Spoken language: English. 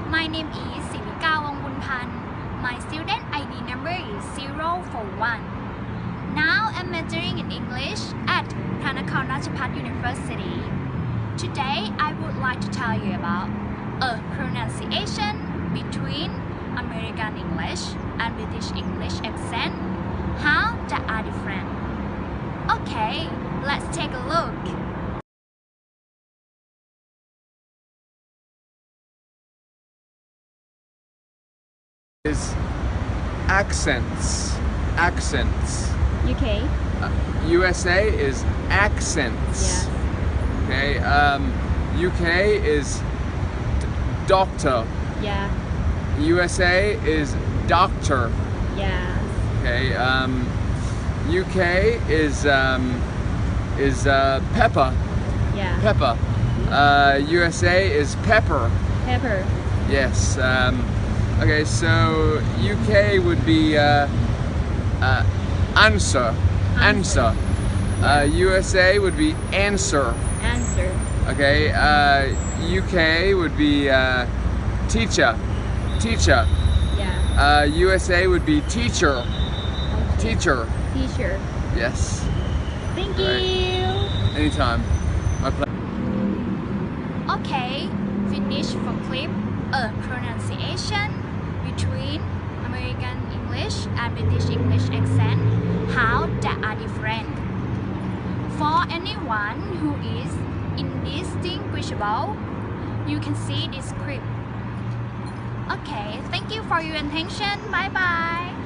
My name is Sriwikar Wongboonphun. My student ID number is 041. Now I'm majoring in English at Pranakon Rajapat University. Today I would like to tell you about a pronunciation between American English and British English accent. How they are different. Okay, let's take a look. Is accents. UK. USA is accents. Yes. Okay. UK is doctor. Yeah. USA is doctor. Yes. Okay. UK is pepper. Yeah. Pepper. USA is pepper. Pepper. Yes. Okay, so UK would be answer. USA would be answer. Answer. Okay. UK would be teacher. Yeah. USA would be teacher. Okay. Teacher. Teacher. Yes. Thank Right. you. Anytime. My pleasure. Okay, finish for clip a pronunciation between American English and British English accent. How they are different. For anyone who is indistinguishable, you can see this clip. Okay, thank you for your attention. Bye bye.